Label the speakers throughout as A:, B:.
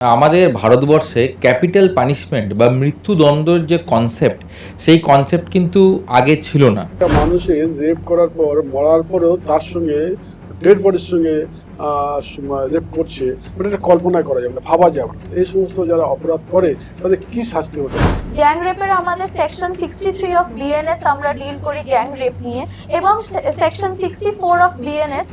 A: আমাদের ভারতবর্ষে capital punishment বা মৃত্যুদণ্ডের যে কনসেপ্ট সেই কনসেপ্ট কিন্তু আগে ছিল না।
B: মানুষের রেপ করার পর মরার পরেও তার সঙ্গে ডেড বডির সঙ্গে রেপ করছে, এটা কল্পনা করা যাবে না, ভাবা যাবে না। এই সমস্ত যারা অপরাধ করে তাদের কি শাস্তি হতে পারে?
C: গ্যাং রেপের আমাদের সেকশন 63 অফ বিএনএস আমরা ডিল করি গ্যাং রেপ নিয়ে, এবং সেকশন 64 অফ বিএনএস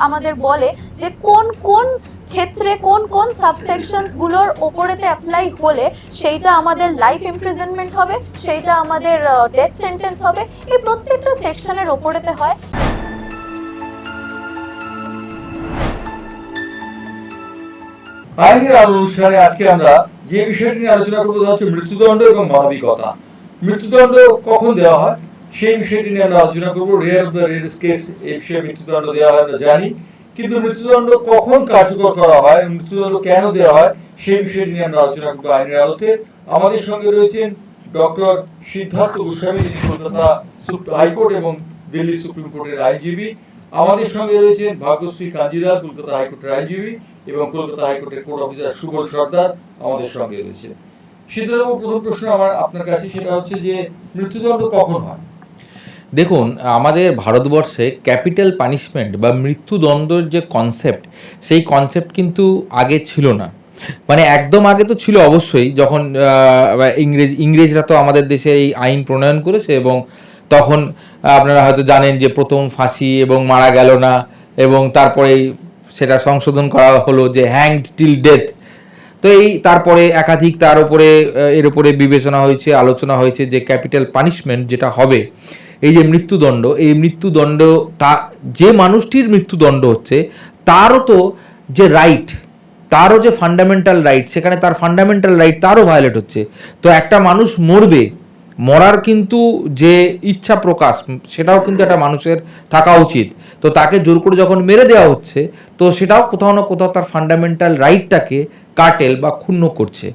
C: আমাদের বলে যে কোন কোন ক্ষেত্রে কোন কোন সাবসেকশনস গুলোর ওপরেতে অ্যাপ্লাই হলে সেইটা আমাদের লাইফ ইমপ্রিজনমেন্ট হবে, সেইটা আমাদের ডেথ সেন্টেন্স হবে। এই প্রত্যেকটা সেকশনের ওপরেতে হয়।
D: আইনের আলো অনুষ্ঠানে আজকে আমরা যে বিষয়টি নিয়ে আলোচনা করবো তা হচ্ছে মৃত্যুদণ্ড এবং মানবিকতা। মৃত্যুদণ্ড কখন দেওয়া হয় সেই বিষয়টি নিয়ে আমরা আলোচনা করবো। Rare of the rarest case, এই বিষয়ে মৃত্যুদণ্ড দেওয়া হয় আমরা জানি, কিন্তু মৃত্যুদণ্ড কখন কার্যকর করা হয়, মৃত্যুদণ্ড কেন দেওয়া হয় সেই বিষয়টি নিয়ে আমরা আলোচনা করবো আইনের আলোতে। আমাদের সঙ্গে রয়েছেন ডক্টর সিদ্ধার্থ গোস্বামী, যিনি কলকাতা হাইকোর্ট এবং দিল্লি সুপ্রিম কোর্টের আইনজীবী। আমাদের সঙ্গে রয়েছেন ভাগ্যশ্রী কাঞ্জিলাল, কলকাতা হাইকোর্টের আইনজীবী, এবং কলকাতা হাইকোর্টের কোর্ট অফিসার সুবল সর্দার আমাদের সঙ্গে রয়েছে। সিদ্ধার্থবাবু, প্রথম প্রশ্ন আমার আপনার কাছে, সেটা হচ্ছে যে মৃত্যুদণ্ড কখন হয়?
A: দেখুন, আমাদের ভারতবর্ষে ক্যাপিটাল পানিশমেন্ট বা মৃত্যুদণ্ডের যে কনসেপ্ট সেই কনসেপ্ট কিন্তু আগে ছিল না। মানে একদম আগে তো ছিল অবশ্যই, যখন ইংরেজরা তো আমাদের দেশে এই আইন প্রণয়ন করেছে, এবং তখন আপনারা হয়তো জানেন যে প্রথম ফাঁসি এবং মারা গেল না, এবং তারপরেই সেটা সংশোধন করা হলো যে হ্যাংড টিল ডেথ। তো এই তারপরে একাধিক তার উপরে এর উপরে বিবেচনা হয়েছে, আলোচনা হয়েছে যে ক্যাপিটাল পানিশমেন্ট যেটা হবে, এই যে মৃত্যুদণ্ড, এই মৃত্যুদণ্ড তা যে মানুষটির মৃত্যুদণ্ড হচ্ছে তারও তো যে রাইট, তারও যে ফান্ডামেন্টাল রাইট, সেখানে তার ফান্ডামেন্টাল রাইট তারও ভায়োলেট হচ্ছে। তো একটা মানুষ মরবে, মরার কিন্তু যে ইচ্ছা প্রকাশ সেটাও কিন্তু একটা মানুষের থাকা উচিত। তো তাকে জোর করে যখন মেরে দেওয়া হচ্ছে, তো সেটাও কোথাও না কোথাও তার ফান্ডামেন্টাল রাইটটাকে কাটেল বা ক্ষুণ্ণ করছে।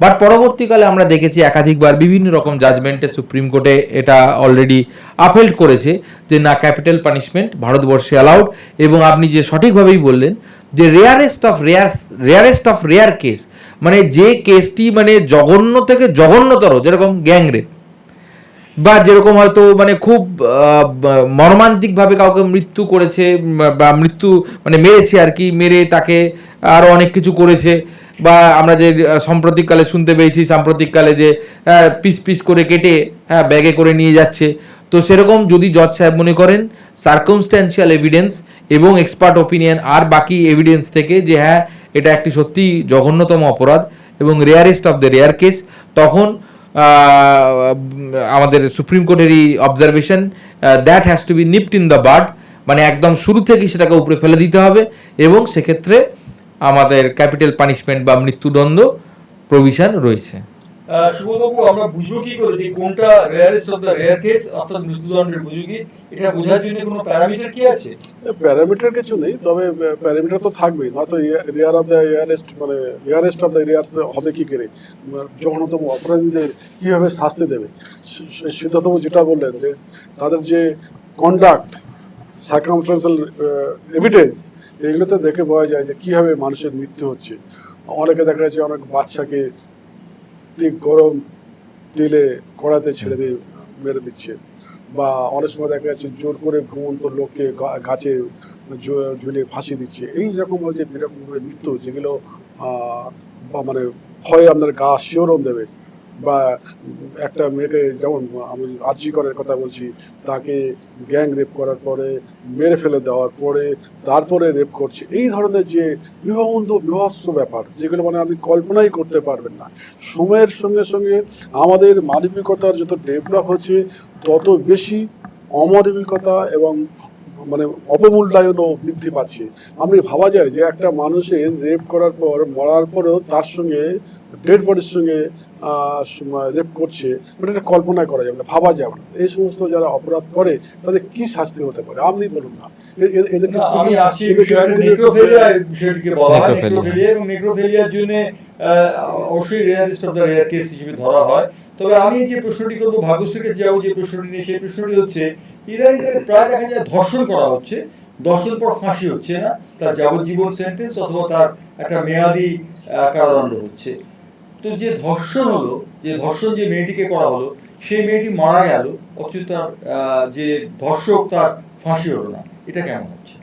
A: বাট পরবর্তীকালে আমরা দেখেছি একাধিকবার বিভিন্ন রকম জাজমেন্টে সুপ্রিম কোর্টে এটা অলরেডি আপহেল্ড করেছে যে না, ক্যাপিটাল পানিশমেন্ট ভারতবর্ষে অ্যালাউড। এবং আপনি যে সঠিকভাবেই বললেন যে রেয়ারেস্ট অফ রেয়ার কেস, মানে যে কেসটি মানে জঘন্য থেকে জঘন্যতর, যেরকম গ্যাং রেপ, বা যেরকম হয়তো মানে খুব মর্মান্তিকভাবে কাউকে মৃত্যু করেছে বা মৃত্যু মানে মেরেছে আর কি, মেরে তাকে আরও অনেক কিছু করেছে, বা আমরা যে সাম্প্রতিককালে শুনতে পেয়েছি যে পিস পিস করে কেটে ব্যাগে করে নিয়ে যাচ্ছে। তো সেরকম যদি জজ সাহেব মনে করেন সার্কামস্ট্যান্সিয়াল এভিডেন্স এবং এক্সপার্ট ওপিনিয়ন আর বাকি এভিডেন্স থেকে যে হ্যাঁ এটা একটি সত্যি জঘন্যতম অপরাধ এবং rarest of the rare case, তখন আমাদের সুপ্রিম কোর্টেরই observation that has to be nipped in the bud, মানে একদম শুরু থেকেই সেটাকে উপরে ফেলে দিতে হবে, এবং সেক্ষেত্রে আমাদের ক্যাপিটাল পানিশমেন্ট বা মৃত্যুদণ্ড প্রভিশন রয়েছে।
D: সুবলবাবু, আমরা বুঝবো কি করে যে কোনটা rarest of the rare case অর্থাৎ মৃত্যুদণ্ডের উপযোগী? এটা বোঝার জন্য কোনো প্যারামিটার কি আছে?
B: প্যারামিটার কিছু নেই, তবে প্যারামিটার তো থাকবেই, নয়তো রেয়ার অফ দ্য রেয়ারেস্ট মানে রেয়ারেস্ট অফ দ্য রেয়ার হবে কি করে? জঘন্যতম অপরাধীদের কীভাবে শাস্তি দেবে? সিদ্ধার্থবাবু যেটা বললেন যে তাদের যে কন্ডাক্ট, সার্কামস্ট্যান্সিয়াল এভিডেন্স, এগুলোতে দেখে বোঝা যায় যে কীভাবে মানুষের মৃত্যু হচ্ছে। অনেকে দেখা যাচ্ছে অনেক বাচ্চাকে গরম তেলে কড়াতে ছেড়ে দিয়ে মেরে দিচ্ছে, বা অনেক সময় দেখা যাচ্ছে জোর করে ঘুমন্ত লোককে গাছে ঝুলিয়ে ফাঁসি দিচ্ছে। এই রকম যে এরকমভাবে মৃত্যু যেগুলো মানে ভয়ে আপনার গা শিহরণ দেবে। বা একটা মেয়েকে, যেমন আমি আরজি করের কথা বলছি, তাকে গ্যাং রেপ করার পরে মেরে ফেলে দেওয়ার পরে তারপরে রেপ করছে, এই ধরনের যে বিভৎস ব্যাপার, যেগুলো মানে আপনি কল্পনাই করতে পারবেন না। সময়ের সঙ্গে সঙ্গে আমাদের মানবিকতার যত ডেভেলপ হচ্ছে, তত বেশি অমানবিকতা এবং মানে অপমূল্যায়নও বৃদ্ধি পাচ্ছে। আপনি ভাবা যায় যে একটা মানুষের রেপ করার পর মরার পরেও তার সঙ্গে ডেড বডির সঙ্গে রেপ করছে, এটা কল্পনা করা যাবে না, ভাবা যাবে না। এই সমস্ত যারা অপরাধ করে তাদের কি শাস্তি হতে পারে আপনি বলুন না।
D: আমি আসছি বিষয়টিকে বলা হয় নেক্রোফিলিয়া, এবং নেক্রোফিলিয়ার জন্য অবশ্যই rarest of the rare case হিসেবে ধরা হয়। তবে আমি যে প্রশ্নটি করবো ভাগ্যশ্রীকে যাবো, যে প্রশ্নটি নিয়ে, সেই প্রশ্নটি হচ্ছে ইদানিং প্রায় দেখা যায় ধর্ষণ করা হচ্ছে, ধর্ষণ পর ফাঁসি হচ্ছে না, তার যাবজ্জীবন সেন্টেন্স অথবা তার একটা মেয়াদি কারাদণ্ড হচ্ছে। তো যে ধর্ষণ হলো, যে ধর্ষণ যে মেয়েটিকে করা হলো, সেই মেয়েটি মারা গেল, অথচ তার যে ধর্ষক তার ফাঁসি হলো না, এটা কেমন হচ্ছে?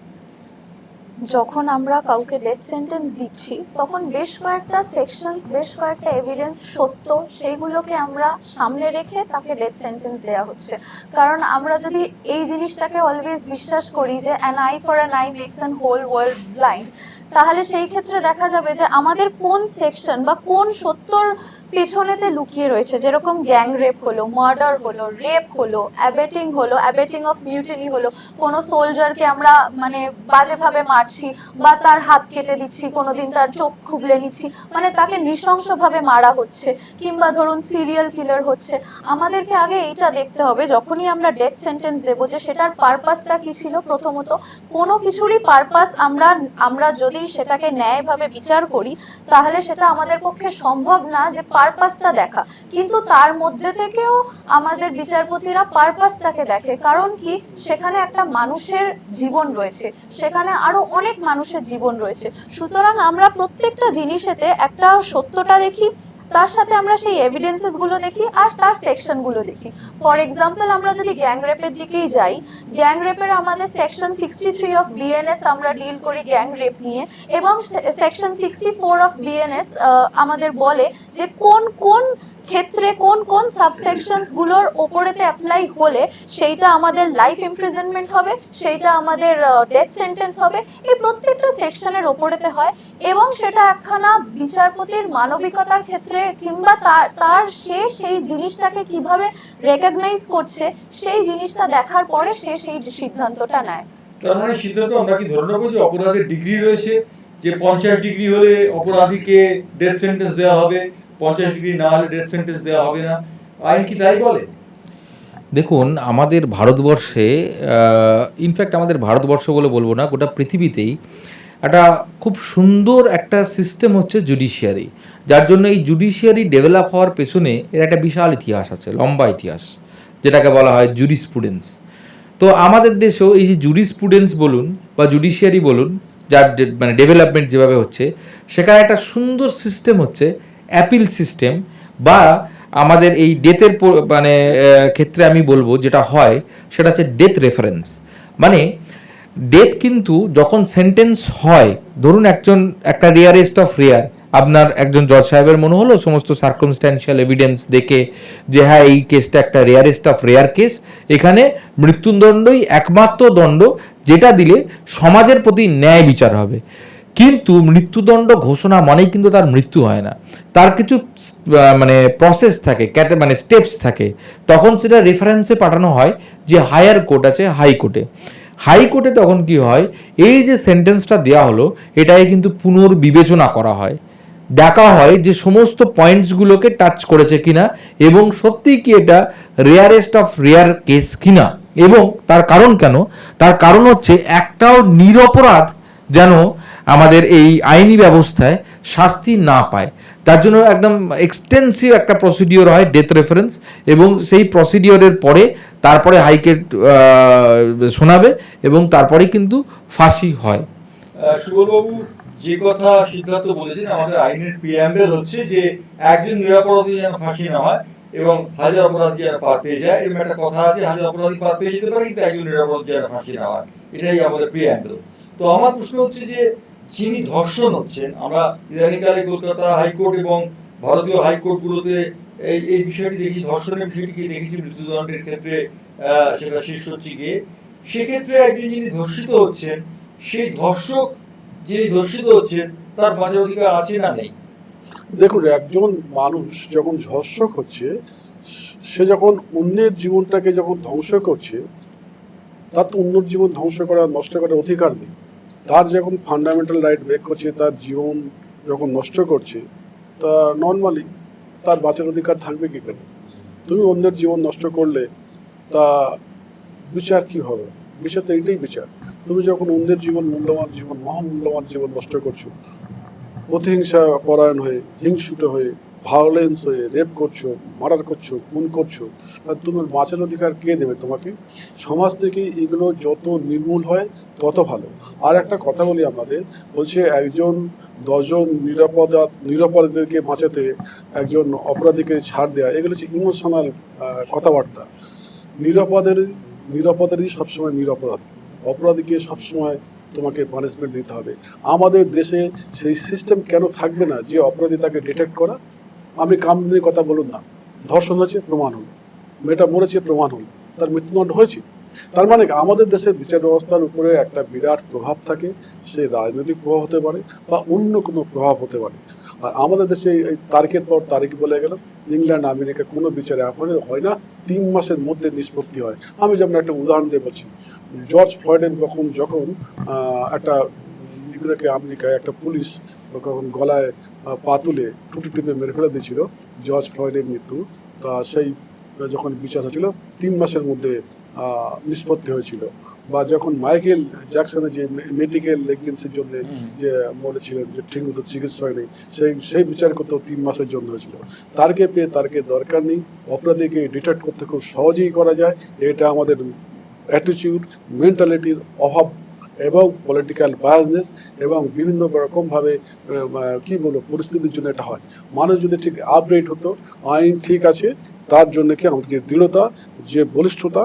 C: যখন আমরা কাউকে ডেথ সেন্টেন্স দিচ্ছি তখন বেশ কয়েকটা সেকশনস, বেশ কয়েকটা এভিডেন্স সত্য, সেইগুলোকে আমরা সামনে রেখে তাকে ডেথ সেন্টেন্স দেওয়া হচ্ছে। কারণ আমরা যদি এই জিনিসটাকে অলওয়েজ বিশ্বাস করি যে an eye for an eye makes an whole world blind, তাহলে সেই ক্ষেত্রে দেখা যাবে যে আমাদের কোন সেকশন বা কোন সত্যর পেছনেতে লুকিয়ে রয়েছে। যেরকম গ্যাং রেপ হলো, মার্ডার হলো, রেপ হলো, অ্যাবেটিং হলো, অ্যাবেটিং অফ মিউটিনি হলো, কোনো সোলজারকে আমরা মানে বাজেভাবে মারছি বা তার হাত কেটে দিচ্ছি, কোনোদিন তার চোখ খুবলে নিচ্ছি, মানে তাকে নৃশংসভাবে মারা হচ্ছে, কিংবা ধরুন সিরিয়াল কিলার হচ্ছে। আমাদেরকে আগে এইটা দেখতে হবে যখনই আমরা ডেথ সেন্টেন্স দেবো যে সেটার পারপাসটা কি ছিল। প্রথমত কোনো কিছুরই পারপাস আমরা যদি সেটাকে ন্যায়ভাবে বিচার করি তাহলে সেটা আমাদের পক্ষে সম্ভব না যে পারপাসটা দেখা, কিন্তু তার মধ্যে থেকেও আমাদের বিচারপতিরা পারপাসটাকে দেখে। কারণ কি, সেখানে একটা মানুষের জীবন রয়েছে, সেখানে আরো অনেক মানুষের জীবন রয়েছে। সুতরাং আমরা প্রত্যেকটা জিনিসেতে একটা সত্যটা দেখি, তার সাথে আমরা সেই এভিডেন্সেস গুলো দেখি আর তার সেকশন গুলো দেখি। ফর এক্সাম্পল আমরা যদি গ্যাং রেপের দিকেই যাই, গ্যাং রেপের আমাদের সেকশন 63 অফ বিএনএস আমরা ডিল করি গ্যাং রেপ নিয়ে, এবং সেকশন 64 অফ বিএনএস আমাদের বলে যে কোন কোন ক্ষেত্রে কোন কোন সাবসেকশনস গুলোর ওপরেতে অ্যাপ্লাই হলে সেইটা আমাদের লাইফ ইমপ্রিজনমেন্ট হবে, সেইটা আমাদের ডেথ সেন্টেন্স হবে। এই প্রত্যেকটা সেকশনের ওপরেতে হয়, এবং সেটা একখানা বিচারপতির মানবিকতার ক্ষেত্রে কিংবা তার সেই জিনিসটাকে কিভাবে রেকগনাইজ করছে সেই জিনিসটা দেখার পরে সেই সিদ্ধান্তটা নেয়।
D: তার মানে সিদ্ধান্ত আমরা কি ধরে নেবো যে অপরাধের ডিগ্রি রয়েছে, যে 50 ডিগ্রি হলে অপরাধীকে ডেথ সেন্টেন্স দেওয়া হবে, 50 ডিগ্রি না হলে ডেথ সেন্টেন্স দেওয়া হবে না? আইন কি তাই বলে?
A: দেখুন, আমাদের ভারতবর্ষে, ইনফ্যাক্ট আমাদের ভারতবর্ষ বলে বলবো না, গোটা পৃথিবীতেই একটা খুব সুন্দর একটা সিস্টেম হচ্ছে জুডিশিয়ারি, যার জন্য এই জুডিশিয়ারি ডেভেলপ হওয়ার পেছনে এর একটা বিশাল ইতিহাস আছে, লম্বা ইতিহাস, যেটাকে বলা হয় জুরিসপ্রুডেন্স। তো আমাদের দেশেও এই যে জুরিসপ্রুডেন্স বলুন বা জুডিশিয়ারি বলুন, যার মানে ডেভেলপমেন্ট যেভাবে হচ্ছে, সেখানে একটা সুন্দর সিস্টেম হচ্ছে অ্যাপিল সিস্টেম, বা আমাদের এই ডেথের মানে ক্ষেত্রে আমি বলবো যেটা হয় সেটা হচ্ছে ডেথ রেফারেন্স। মানে ডেথ কিন্তু যখন সেন্টেন্স হয়, ধরুন একটা রেয়ারেস্ট অফ রেয়ার, আপনার একজন জজ সাহেবের মনে হলো সমস্ত সার্কামস্ট্যান্সিয়াল এভিডেন্স দেখে যে হ্যাঁ এই কেসটা একটা রেয়ারেস্ট অফ রেয়ার কেস, এখানে মৃত্যুদণ্ডই একমাত্র দণ্ড যেটা দিলে সমাজের প্রতি ন্যায় বিচার হবে। কিন্তু মৃত্যুদণ্ড ঘোষণা মানেই কিন্তু তার মৃত্যু হয় না, তার কিছু মানে প্রসেস থাকে, মানে স্টেপস থাকে। তখন সেটা রেফারেন্সে পাঠানো হয় যে হায়ার কোর্ট আছে, হাইকোর্টে। হাইকোর্টে তখন কি হয়, এই যে সেন্টেন্সটা দেওয়া হলো এটাই কিন্তু পুনর্বিবেচনা করা হয়, দেখা হয় যে সমস্ত পয়েন্টসগুলোকে টাচ করেছে কিনা এবং সত্যিই কি এটা রেয়ারেস্ট অফ রেয়ার কেস কিনা, এবং তার কারণ কেন, তার কারণ হচ্ছে একটাও নিরপরাধ যেন আমাদের এই আইনি ব্যবস্থায় শাস্তি না পায়। তার জন্য একদম এক্সটেন্সিভ একটা প্রসিডিওর হয় ডেথ রেফারেন্স, এবং সেই প্রসিডিওরের পরে তারপরে হাইকোর্ট শোনাবে এবং তারপরে কিন্তু ফাঁসি হয়।
D: সুবলবাবু যে কথা সিদ্ধান্ত বলেছেন, আমাদের আইনের প্রিঅ্যাম্বল হচ্ছে যে একজন নিরপরাধী যেন ফাঁসি না হয় এবং হাজার অপরাধী যেন পার পেয়ে যায়। এরকম একটা কথা আছে, হাজার অপরাধী পার পেয়ে যেতে পারে কিন্তু একজন নিরপরাধী যেন ফাঁসি না হয়, এটাই আমাদের প্রিঅ্যাম্বল। তো আমার প্রশ্ন হচ্ছে যে যিনি ধর্ষণ হচ্ছেন, আমরা ইদানিংকালে কলকাতা হাইকোর্ট এবং ভারতীয় হাইকোর্টগুলোতে এই বিষয়টি দেখি, ধর্ষণের বিষয়টিকে দেখেছি মৃত্যুদণ্ডের ক্ষেত্রে সেটা শেষ হচ্ছে গিয়ে। সেক্ষেত্রে একজন যিনি ধর্ষিত হচ্ছেন, সেই ধর্ষক যিনি ধর্ষিত হচ্ছেন তার বাঁচার অধিকার আছে না নেই?
B: দেখুন, একজন মানুষ যখন ধর্ষক হচ্ছে, সে যখন অন্যের জীবনটাকে যখন ধ্বংস করছে, তার তো অন্যের জীবন ধ্বংস করা, নষ্ট করার অধিকার নেই। তার যখন ফান্ডামেন্টাল রাইট ব্রেক করছে, তার জীবন যখন নষ্ট করছে, তা নর্মালি তার বাঁচার অধিকার থাকবে কী করে? তুমি অন্যের জীবন নষ্ট করলে তা বিচার কি হবে? বিচার তো এইটাই বিচার। তুমি যখন অন্যের জীবন, মূল্যবান জীবন, মহামূল্যবান জীবন নষ্ট করছো, প্রতিহিংসা পরায়ণ হয়ে, হিংসুট হয়ে, ভায়োলেন্স হয়ে রেপ করছো, মার্ডার করছো, খুন করছো, আর তোমার বাঁচার অধিকার কে দেবে তোমাকে? সমাজ থেকে এগুলো যত নির্মূল হয় তত ভালো। আর একটা কথা বলি আমাদের, বলছে একজন 10জন নিরাপরাধীদেরকে বাঁচাতে একজন অপরাধীকে ছাড় দেওয়া, এগুলো হচ্ছে ইমোশনাল কথাবার্তা। নিরাপদেরই সবসময় নিরাপরাধ, অপরাধীকে সবসময় তোমাকে পানিশমেন্ট দিতে হবে। আমাদের দেশে সেই সিস্টেম কেন থাকবে না যে অপরাধী তাকে ডিটেক্ট করা? আমি কামদিনের কথা বলুন না, ধর্ষণ হয়েছে প্রমাণ হল, মেয়েটা মরেছে প্রমাণ হল, তার মৃত্যুদণ্ড হয়েছে। তার মানে আমাদের দেশের বিচার ব্যবস্থার উপরে একটা বিরাট প্রভাব থাকে, সে রাজনৈতিক প্রভাব হতে পারে বা অন্য কোনো প্রভাব হতে পারে। আর আমাদের দেশে এই তারিখের পর তারিখ বলে গেল, ইংল্যান্ড আমেরিকা কোনো বিচারে এখন হয় না, 3 মাসের মধ্যে নিষ্পত্তি হয়। আমি যেমন একটা উদাহরণ দিয়ে বলছি, জর্জ ফ্লয়েডের যখন একটা এগুলোকে আমেরিকায় একটা পুলিশ যখন গলায় পা তুলে টুটি টিপে মেরে ফেলে দিয়েছিল, জর্জ ফ্লয়েডের মৃত্যু, তা সেই যখন বিচার হয়েছিল 3 মাসের মধ্যে নিষ্পত্তি হয়েছিল। বা যখন মাইকেল জ্যাকসনের যে মেডিকেল নেগলিজেন্সের জন্য যে মরেছিলেন, যে ঠিকমতো চিকিৎসা হয়নি, সেই বিচার করতেও 3 মাসের জন্য হয়েছিল। তারকে পেয়ে তারকে দরকার নেই, অপরাধীকে ডিটেক্ট করতে খুব সহজেই করা যায়। এটা আমাদের অ্যাটিটিউড, মেন্টালিটির অভাব এবং পলিটিক্যাল বায়াসনেস এবং বিভিন্ন রকমভাবে কী বলবো পরিস্থিতির জন্য এটা হয়। মানুষ যদি ঠিক আপডেট হতো, আইন ঠিক আছে, তার জন্য কি আমাদের যে দৃঢ়তা, যে বলিষ্ঠতা,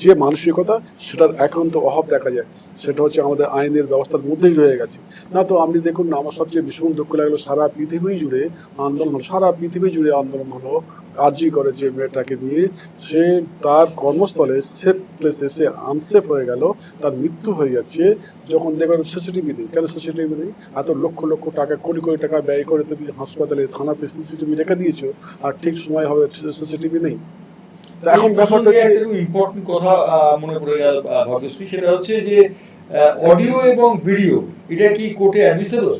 B: যে মানসিকতা, সেটার একান্ত অভাব দেখা যায়। সেটা হচ্ছে আমাদের আইনের ব্যবস্থার মধ্যেই রয়ে গেছে। না তো আপনি দেখুন না, আমার সবচেয়ে ভীষণ দুঃখ লাগলো, সারা পৃথিবী জুড়ে আন্দোলন হলো, সারা পৃথিবী জুড়ে আন্দোলন হলো আরজি করে যে মেয়েটাকে নিয়ে, সে তার কর্মস্থলে সেফ প্লেসে সে আনসেফ হয়ে গেল, তার মৃত্যু হয়ে যাচ্ছে। যখন দেখবেন সিসিটিভি নেই, কেন সিসিটিভি নেই? এত লক্ষ লক্ষ টাকা, কোটি কোটি টাকা ব্যয় করে তুমি হাসপাতালে থানাতে সিসিটিভি রেখে দিয়েছো, আর ঠিক সময় হবে সিসিটিভি নেই।
D: এখন ব্যাপারটা হচ্ছে একটা ইম্পর্টেন্ট কথা মনে পড়ে গেল ভাগ্যশ্রী, সেটা হচ্ছে যে অডিও এবং ভিডিও এটা কি কোর্টে অ্যাডমিসেবল?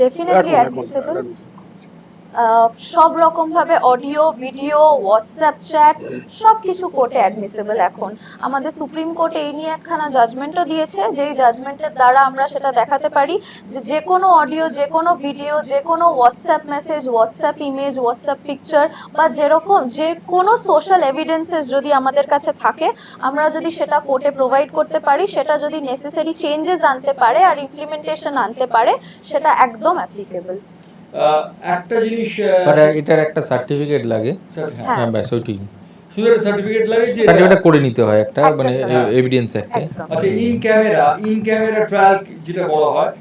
C: Definitely admissible. সব রকম ভাবে অডিও, ভিডিও, হোয়াটসঅ্যাপ চ্যাট সব কিছু কোর্টে অ্যাডমিসেবল। এখন আমাদের সুপ্রিম কোর্ট এই নিয়ে একখানা জাজমেন্টও দিয়েছে, যেই জাজমেন্টের দ্বারা আমরা সেটা দেখাতে পারি যে কোনো অডিও, যে কোনো ভিডিও, যে কোনো WhatsApp message, WhatsApp image, WhatsApp picture বা যেরকম যে কোনো সোশ্যাল এভিডেন্সেস যদি আমাদের কাছে থাকে, আমরা যদি সেটা কোর্টে প্রোভাইড করতে পারি, সেটা যদি নেসেসারি চেঞ্জেস আনতে পারে আর ইমপ্লিমেন্টেশন আনতে পারে, সেটা একদম অ্যাপ্লিকেবল।
D: একটা জিনিস,
A: এটার একটা সার্টিফিকেট লাগে, হ্যাঁ ব্যাস ওইটাই,
D: শুধু একটা সার্টিফিকেট লাগে, যে
A: সার্টিফিকেট করে নিতে হয় একটা, মানে এভিডেন্স একটা।
D: আচ্ছা, ইন ক্যামেরা ট্রায়াল যেটা বলা হয়,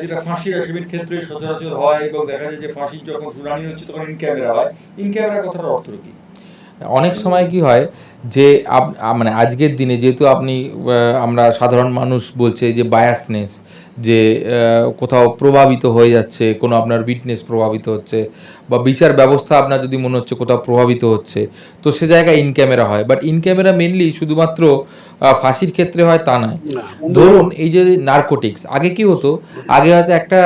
D: যেটা ফাঁসির আসামির ক্ষেত্রে সচরাচর হয় এবং দেখা যায় যে ফাঁসির যখন শুনানি হচ্ছে তখন ইন ক্যামেরা হয়। ইন ক্যামেরা কথাটার অর্থ কি?
A: অনেক সময় কি হয় যে মানে আজকের দিনে যেহেতু আমরা সাধারণ মানুষ বলছে যে বায়াসনেস, যে কোথাও প্রভাবিত হয়ে যাচ্ছে, কোনো আপনার উইটনেস প্রভাবিত হচ্ছে বা বিচার ব্যবস্থা আপনার যদি মনে হচ্ছে কোথাও প্রভাবিত হচ্ছে, তো সে জায়গায় ইন ক্যামেরা হয়। বাট ইন ক্যামেরা মেনলি শুধুমাত্র ফাঁসির ক্ষেত্রে হয় তা নয়। ধরুন এই যে নার্কোটিক্স, আগে কি হতো, আগে হয়তো একটা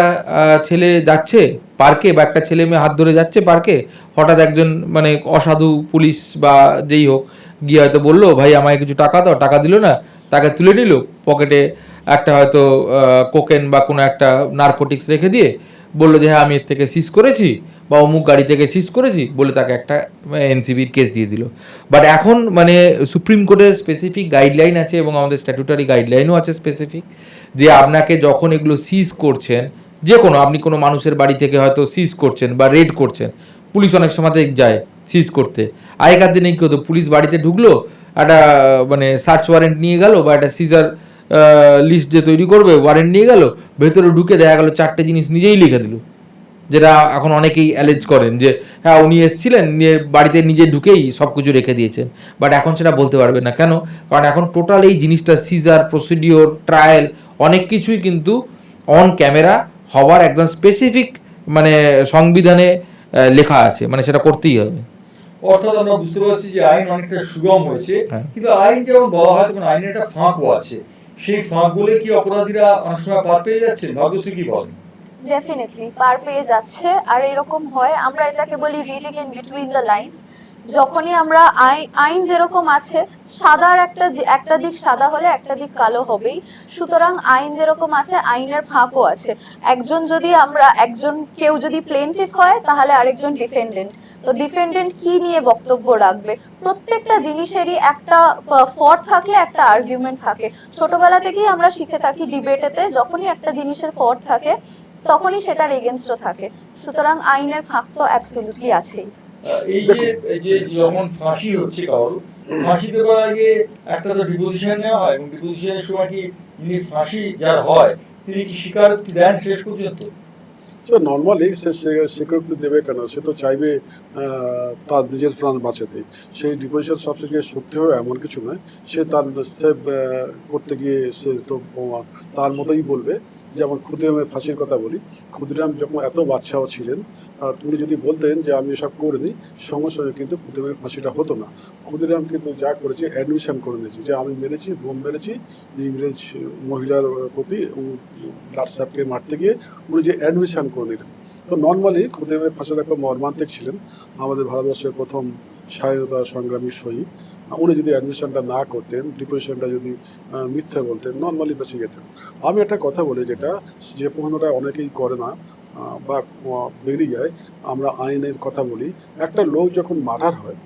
A: ছেলে যাচ্ছে পার্কে বা একটা ছেলে মেয়ে হাত ধরে যাচ্ছে পার্কে, হঠাৎ একজন মানে অসাধু পুলিশ বা যেই হোক গিয়ে হয়তো বললো ভাই আমায় কিছু টাকা দাও, টাকা দিল না, তাকে তুলে নিল, পকেটে একটা হয়তো কোকেন বা কোনো একটা নার্কোটিক্স রেখে দিয়ে বললো যে হ্যাঁ আমি এর থেকে সিজ করেছি বা অমুক গাড়ি থেকে সিজ করেছি, বলে তাকে একটা এনসিবির কেস দিয়ে দিল। বাট এখন মানে সুপ্রিম কোর্টের স্পেসিফিক গাইডলাইন আছে এবং আমাদের স্ট্যাটুটারি গাইডলাইনও আছে স্পেসিফিক, যে আপনাকে যখন এগুলো সিজ করছেন, যে কোনো আপনি কোনো মানুষের বাড়ি থেকে হয়তো সিজ করছেন বা রেড করছেন, পুলিশ অনেক সময় যায় সিজ করতে। আগেকার দিনে কী হতো, পুলিশ বাড়িতে ঢুকলো, একটা মানে সার্চ ওয়ারেন্ট নিয়ে গেল বা একটা সিজার লিস্ট যে তৈরি করবে ওয়ারেন্ট নিয়ে গেল, ভেতরে ঢুকে দেখা গেল 4টে জিনিস নিজেই লিখে দিল, যেটা এখন অনেকেই অ্যালেজ করেন যে হ্যাঁ উনি এসেছিলেন, নিয়ে বাড়িতে নিজে ঢুকেই সব কিছু রেখে দিয়েছেন। বাট এখন সেটা বলতে পারবে না, কেন? কারণ এখন টোটাল এই জিনিসটা সিজার, প্রসিডিওর, ট্রায়াল অনেক কিছুই কিন্তু অন ক্যামেরা হওয়ার একদম স্পেসিফিক মানে সংবিধানে লেখা আছে, মানে সেটা করতেই হবে।
D: অর্থাৎ আমরা বুঝতে পারছি যে আইন অনেকটা সুগম হয়েছে, কিন্তু আইন যেমন বলা হয় তখন আইনের একটা ফাঁকও আছে। সেই ফাঁক বলে কি অপরাধীরা অনেক সময় পার পেয়ে যাচ্ছেন? ভাগ্যশ্রী কি বলেন?
C: ডেফিনেটলি পার পেয়ে যাচ্ছে, আর এরকম হয়, আমরা এটাকে বলি reading in between the lines, যখনই আমরা আইন যেরকম আছে, সাদার একটা দিক সাদা হলে একটা দিক কালো হবেই, সুতরাং আইন যেরকম আছে আইনের ফাঁকও আছে। কেউ যদি প্লেন্টিফ হয় তাহলে আরেকজন ডিফেন্ডেন্ট, তো ডিফেন্ডেন্ট কি নিয়ে বক্তব্য রাখবে? প্রত্যেকটা জিনিসেরই একটা ফর থাকলে একটা আর্গুমেন্ট থাকে। ছোটবেলা থেকেই আমরা শিখে থাকি ডিবেটেতে, যখনই একটা জিনিসের ফর থাকে তখনই সেটার এগেনস্টও থাকে, সুতরাং আইনের ফাঁক তো অ্যাবসলিউটলি আছেই।
D: এই যে যখন ফাঁসি হচ্ছে কারোর, ফাঁসি দেওয়ার আগে একটা তো ডিপোজিশন নেওয়া হয়, এবং ডিপোজিশনের সময় কি যিনি ফাঁসি যার হয় তিনি কি স্বীকারোক্তি দেন শেষ পর্যন্ত?
B: নর্মালি সে স্বীকৃতি দেবে কেন? সে তো চাইবে তার নিজের প্রাণ বাঁচাতে। সেই ডিপোজিশন সবচেয়ে সত্যি হবে এমন কিছু নয়। সে তার সেভ করতে গিয়ে সে তো তার মতোই বলবে। যেমন ক্ষুদিরামের ফাঁসির কথা বলি, ক্ষুদিরাম যখন এত বাচ্চাও ছিলেন, উনি যদি বলতেন যে আমি এসব করে দিই, সঙ্গে সঙ্গে কিন্তু ক্ষুদিরামের ফাঁসিটা হতো না। ক্ষুদিরাম কিন্তু যা করেছে অ্যাডমিশন করে নিয়েছে যে আমি মেরেছি, বোম মেরেছি ইংরেজ মহিলার প্রতি, লাট সাহেবকে মারতে গিয়ে উনি যে অ্যাডমিশন করে নিলেন। তো নর্মালি ক্ষুদিরামের ফাঁসিটা একটা মর্মান্তিক ছিলেন, আমাদের ভারতবর্ষের প্রথম স্বাধীনতা সংগ্রামী শহীদ। উনি যদি অ্যাডমিশনটা না করতেন, ডিপোজিশনটা যদি মিথ্যা বলতেন, নর্মালি বেঁচে যেতেন। আমি একটা কথা বলি, যে প্রশ্নটা অনেকেই করে না বা বেরিয়ে যায়, আমরা আইনের কথা বলি। একটা লোক যখন মার্ডার হয়,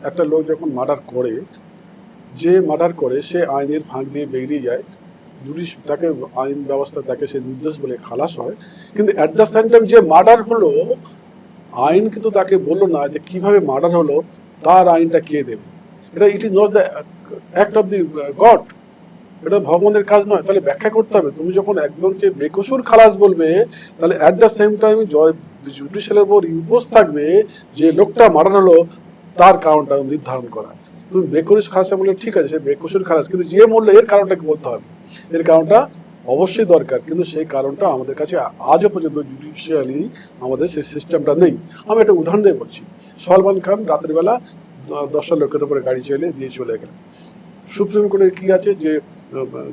B: একটা লোক যখন মার্ডার করে, যে মার্ডার করে সে আইনের ফাঁক দিয়ে বেরিয়ে যায়, পুলিশ তাকে আইন ব্যবস্থা তাকে সে নির্দোষ বলে খালাস হয়। কিন্তু অ্যাট দ্য সেম টাইম যে মার্ডার হলো, আইন কিন্তু তাকে বললো না যে কিভাবে মার্ডার হলো তার আইনটা কে দেবে। It is not the act of the god, এটা ভগবানের কাজ নয়। তাহলে ব্যাখ্যা করতে হবে। তুমি যখন একজনকে বেকসুর খালাস বলবে, তাহলে অ্যাট দ্য সেম টাইম জুডিশিয়ালের উপর ইম্পোজ থাকবে যে লোকটা মার্ডার হলো তার কারণটা নির্ধারণ করা। তুমি বেকসুর খালাস বললে ঠিক আছে, সে বেকসুর খালাস, কিন্তু যে মরলে এর কারণটাকে বলতে হবে। এর কারণটা অবশ্যই দরকার, কিন্তু সেই কারণটা আমাদের কাছে আজও পর্যন্ত জুডিশিয়ালি আমাদের সেই সিস্টেমটা নেই। আমি একটা উদাহরণ দিয়ে বলছি। সলমান খান রাত্রিবেলা 10টা লোকের উপরে গাড়ি চালিয়ে দিয়ে চলে গেলেন। সুপ্রিম কোর্টের কি আছে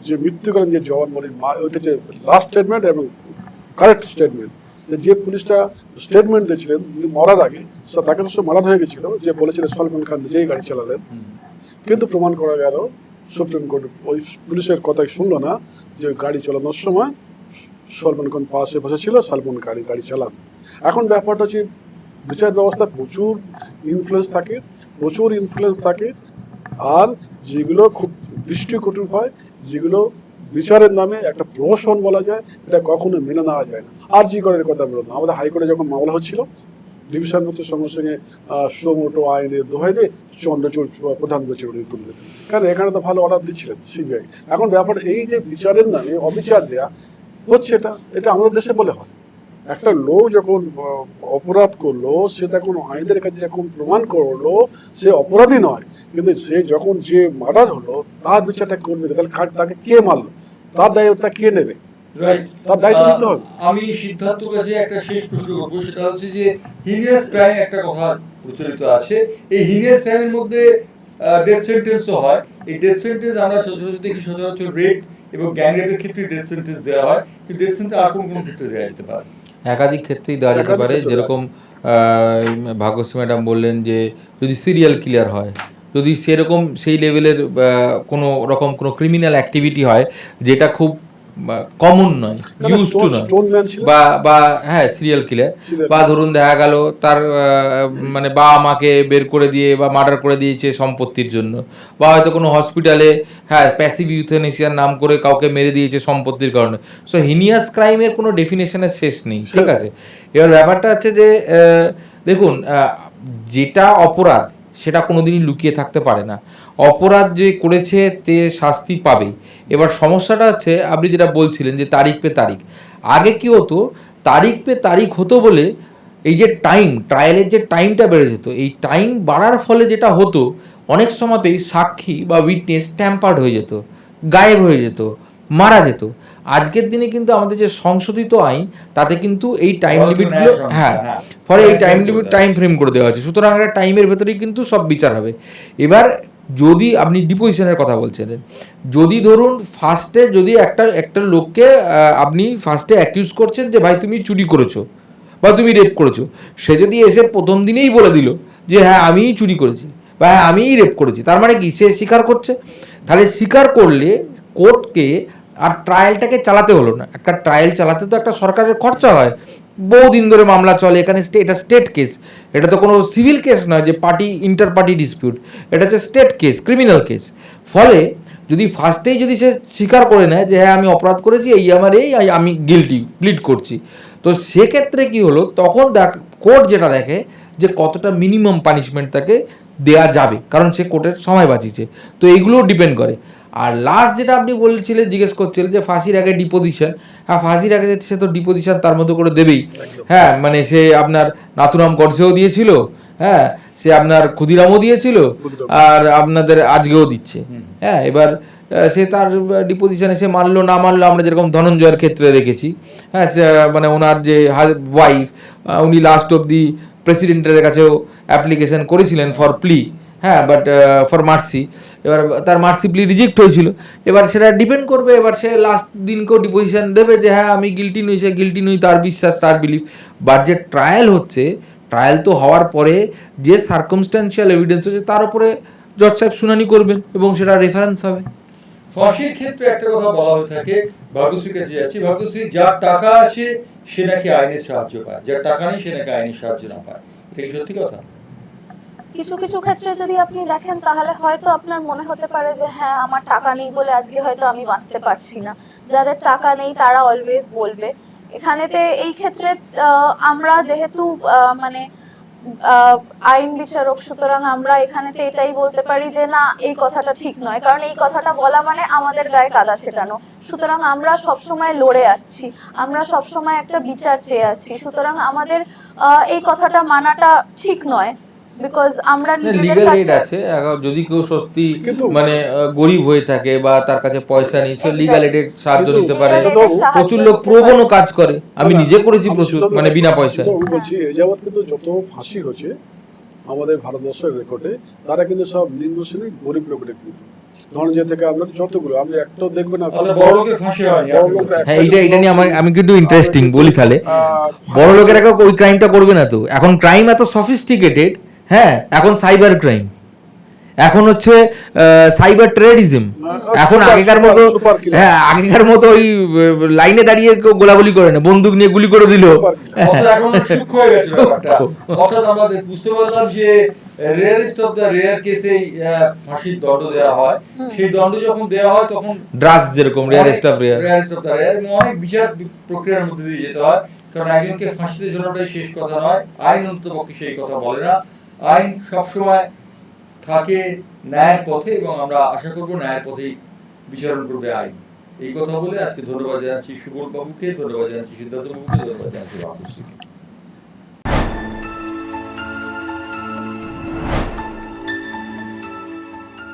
B: যে মৃত্যুকালীন যে জবানবন্দি, ওইটা হচ্ছে লাস্ট স্টেটমেন্ট এবং কারেক্ট স্টেটমেন্ট। যে পুলিশটা স্টেটমেন্ট দিয়েছিলেন মরার আগে, তাকে তো মারা হয়ে গেছিল, যে বলেছিলেন সলমান খান নিজেই গাড়ি চালালেন, কিন্তু প্রমাণ করা গেল সুপ্রিম কোর্ট ওই পুলিশের কথাই শুনলো না, যে গাড়ি চালানোর সময় সলমান খান পাশে বসেছিল, সলমান গাড়ি চালান। এখন ব্যাপারটা হচ্ছে বিচার ব্যবস্থা প্রচুর ইনফ্লুয়েন্স থাকে, আর যেগুলো খুব দৃষ্টিকটু হয়, যেগুলো বিচারের নামে একটা প্রহসন বলা যায়, এটা কখনো মেনে নেওয়া যায় না। আর জি করের কথা বলুন, আমাদের হাইকোর্টে যখন মামলা হচ্ছিল, ডিভিশন বেঞ্চের সঙ্গে সঙ্গে সুমোটো আইনের দোহাই দিয়ে চন্দ্রচূড় প্রধান বিচারপতি তুলে দিলেন, কারণ এখানে তো ভালো অর্ডার দিচ্ছিলেন সিবিআই। এখন ব্যাপার এই যে বিচারের নামে অবিচার দেয়া হচ্ছে, এটা আমাদের দেশে বলে হয়। একটা লোক যখন অপরাধ করলো, সে তখন আইনের কাছে যখন প্রমাণ করলো সে অপরাধী নয়, কিন্তু সে যখন যে মার্ডার হলো তার বিচারটা করবে, তাহলে তাকে কে মারলো, তার দায়িত্বটা কে নেবে? তার দায়িত্ব নিতে হবে।
D: আমি সিদ্ধার্থর কাছে একটা শেষ প্রশ্ন করবো, সেটা হচ্ছে যে হিনিয়াস ক্রাইম একটা কথা প্রচলিত আছে, এই হিনিয়াস ক্রাইমের মধ্যে ডেথ সেন্টেন্সও হয়। এই ডেথ সেন্টেন্স আমরা সচরাচর দেখি, সচরাচর রেপ এবং গ্যাং রেপের ক্ষেত্রে ডেথ সেন্টেন্স দেওয়া হয়, কিন্তু ডেথ সেন্টেন্স আর কোন ক্ষেত্রে দেওয়া যেতে পারে?
A: একাধিক ক্ষেত্রেই দেওয়া যেতে পারে। যেরকম ভাগ্যশ্রী ম্যাডাম বললেন যে যদি সিরিয়াল কিলার হয়, যদি সেরকম সেই লেভেলের কোনো ক্রিমিনাল অ্যাক্টিভিটি হয় যেটা খুব কমন নয়, ইউজ টু নয়, বা হ্যাঁ সিরিয়াল কিলার, বা ধরুন দেখা গেল তার মানে বাবা মাকে বের করে দিয়ে বা মার্ডার করে দিয়েছে সম্পত্তির জন্য, বা হয়তো কোনো হসপিটালে হ্যাঁ প্যাসিভ ইউথেনেসিয়ার নাম করে কাউকে মেরে দিয়েছে সম্পত্তির কারণে। সো হিনিয়াস ক্রাইমের কোনো ডেফিনেশনের শেষ নেই, ঠিক আছে। এবার ব্যাপারটা হচ্ছে যে দেখুন, যেটা অপরাধ সেটা কোনোদিনই লুকিয়ে থাকতে পারে না। অপরাধ যে করেছে তে শাস্তি পাবেই। এবার সমস্যাটা হচ্ছে আপনি যেটা বলছিলেন যে তারিখ পে তারিখ, আগে কি হতো, তারিখ পে তারিখ হতো বলে এই যে ট্রায়ালের যে টাইমটা বেড়ে যেত, এই টাইম বাড়ার ফলে যেটা হতো অনেক সময়তেই সাক্ষী বা উইটনেস ট্যাম্পার্ড হয়ে যেত, গায়েব হয়ে যেত, মারা যেত। আজকের দিনে কিন্তু আমাদের যে সংশোধিত আইন তাতে কিন্তু এই টাইম লিমিটগুলো ফলে এই টাইম ফ্রেম করে দেওয়া হচ্ছে, সুতরাং একটা টাইমের ভেতরেই কিন্তু সব বিচার হবে। এবার যদি আপনি ডিপোজিশনের কথা বলছিলেন, যদি ধরুন ফার্স্টে যদি একটা লোককে আপনি ফার্স্টে অ্যাকিউজ করছেন যে ভাই তুমি চুরি করেছো বা তুমি রেপ করেছো, সে যদি এসে প্রথম দিনেই বলে দিল যে হ্যাঁ আমিই চুরি করেছি বা হ্যাঁ আমিই রেপ করেছি, তার মানে কি সে স্বীকার করছে। তাহলে স্বীকার করলে কোর্টকে আর ট্রায়ালটাকে চালাতে হলো না। একটা ট্রায়াল চালাতে তো একটা সরকারের খরচা হয়, বহুদিন ধরে মামলা চলে, এখানে এটা স্টেট কেস, এটা তো কোনো সিভিল কেস নয় যে পার্টি ইন্টার পার্টি ডিসপিউট, এটা হচ্ছে স্টেট কেস, ক্রিমিনাল কেস। ফলে যদি ফার্স্টেই যদি সে স্বীকার করে নেয় যে হ্যাঁ আমি অপরাধ করেছি, এই আমার এই আমি গিলটি প্লিড করছি, তো সেক্ষেত্রে কি হলো, তখন কোর্ট যেটা দেখে যে কতটা মিনিমাম পানিশমেন্ট তাকে দেয়া যাবে, কারণ সে কোর্টের সময় বাঁচিয়েছে। তো এইগুলো ডিপেন্ড করে। আর লাস্ট যেটা আপনি বলছিলেন, জিজ্ঞেস করছিলেন যে ফাঁসির আগে ডিপোজিশন, হ্যাঁ ফাঁসির আগে সে তো ডিপোজিশন তার মতো করে দেবেই। হ্যাঁ মানে সে আপনার নাথুরাম গডসেও দিয়েছিল, হ্যাঁ সে আপনার ক্ষুদিরামও দিয়েছিল, আর আপনাদের আজকেও দিচ্ছে। হ্যাঁ এবার সে তার ডিপোজিশনে সে মানলো না মানলো, আমরা যেরকম ধনঞ্জয়ের ক্ষেত্রে দেখেছি, হ্যাঁ মানে ওনার যে ওয়াইফ, উনি লাস্ট অব দি প্রেসিডেন্টের কাছেও অ্যাপ্লিকেশন করেছিলেন ফর প্লি, হ্যাঁ বাট ফর মার্সি, এবার তার মার্সি প্লি রিজেক্ট হয়েছিল। এবার সেটা ডিপেন্ড করবে, এবার সে লাস্ট দিনকেও ডিপোজিশন দেবে যে হ্যাঁ আমি গিলটি নই, সে গিলটি নই, তার বিশ্বাস, তার বিলিফ। বাট যে ট্রায়াল হচ্ছে, ট্রায়াল তো হওয়ার পরে যে সার্কামস্ট্যান্সিয়াল এভিডেন্স হচ্ছে তার উপরে জজ সাহেব শুনানি করবেন এবং সেটা রেফারেন্স হবে।
D: ফাঁসির ক্ষেত্রে একটা কথা বলা হয়ে থাকে, ভাগ্যশ্রীর কাছে যাচ্ছি, ভাগ্যশ্রী যার টাকা আসে সে নাকি আইনের সাহায্য পায়, যার টাকা নেই সে নাকি আইনের সাহায্য না পায়, এটা কি সত্যি কথা?
C: কিছু কিছু ক্ষেত্রে যদি আপনি দেখেন তাহলে হয়তো আপনার মনে হতে পারে যে হ্যাঁ আমার টাকা নেই বলে আজকে হয়তো আমি বাঁচতে পারছি না। যাদের টাকা নেই তারা অলওয়েজ বলবে। এখানেতে এই ক্ষেত্রে আমরা যেহেতু মানে আইন বিচারক, সুতরাং আমরা এখানেতে এটাই বলতে পারি যে না এই কথাটা ঠিক নয়, কারণ এই কথাটা বলা মানে আমাদের গায়ে কাদা ছেটানো। সুতরাং আমরা সবসময় লড়ে আসছি, আমরা সবসময় একটা বিচার চেয়ে আসছি, সুতরাং আমাদের এই কথাটা মানাটা ঠিক নয়। বিকজ আমরা নিজেদের
A: লিগ্যাল এইড
C: কাছে
A: আছে, যদি কেউ সত্যি
B: কিন্তু-
A: মানে গরিব হয়ে থাকে বা তার কাছে পয়সা নেই, সে লিগ্যাল এইডের সাহায্য
B: কিন্তু-
A: নিতে পারে।
C: legal aid এর সাহায্য
A: প্রচুর লোক
C: নিতে
A: প্রবণও
C: পারে।
A: কাজ করে, আমি
B: না,
A: নিজে করেছি
B: আমি
A: প্রচুর,
B: সেটা-
A: মানে বিনা পয়সায়।
B: সেটা আমি বলছি, এ যাবৎ কিন্তু যত ফাঁসি হচ্ছে আমাদের ভারতবর্ষের রেকর্ডে, তারা কিন্তু সব নিম্ন শ্রেণীর গরিব লোকেদের কিন্তু ধনঞ্জয় থেকে আপনার যতগুলো আপনি একটাও দেখবেন না,
D: আচ্ছা, বড় লোকের ফাঁসি হয়নি,
B: বড়
D: আপনি
B: লোক
D: বলছেন।
A: হ্যাঁ এইটা নিয়ে আমি কিন্তু ইন্টারেস্টিং বলি তাহলে।
B: আহ,
A: বড় লোকেরা কেউ ওই ক্রাইমটা করবে না তো, এখন ক্রাইম এত সফিস্টিকেটেড, হ্যাঁ এখন সাইবার ক্রাইম, এখন হচ্ছে সাইবার টেররিজম, এখন
B: super,
A: আগেকার
B: super,
A: মতো,
B: super killer।
A: হ্যাঁ আগেকার মতো ওই লাইনে দাঁড়িয়ে কেউ গোলাগুলি করে না, বন্দুক নিয়ে গুলি করে দিল।
B: Super killer।
D: অর্থাৎ এখন সূক্ষ্ম হয়ে গেছে ব্যাপারটা। অর্থাৎ আমরা বুঝতে পারলাম যে রেয়ারেস্ট অফ দ্য রেয়ার কেসেই ফাঁসির দণ্ড দেওয়া হয়, সেই দণ্ড যখন দেওয়া হয় তখন
A: ড্রাগস যেরকম rarest of rare,
D: rarest of the rare, অনেক বিচার প্রক্রিয়ার মধ্যে দিয়ে যেতে হয়, কারণ একজনকে ফাঁসিতে ঝোলানোটাই শেষ কথা নয়, আইন অন্ততপক্ষে সেই কথা বলে না। আইন সবসময় থাকে ন্যায়ের পথে এবং আমরা আশা করব ন্যায়ের পথেই বিচারণ করবে আইন। এই কথা বলে আজকে ধন্যবাদ জানাচ্ছি সুবল বাবুকে, ধন্যবাদ জানাচ্ছি সিদ্ধার্থ বাবুকে, ধন্যবাদ জানাচ্ছি বাবুকে।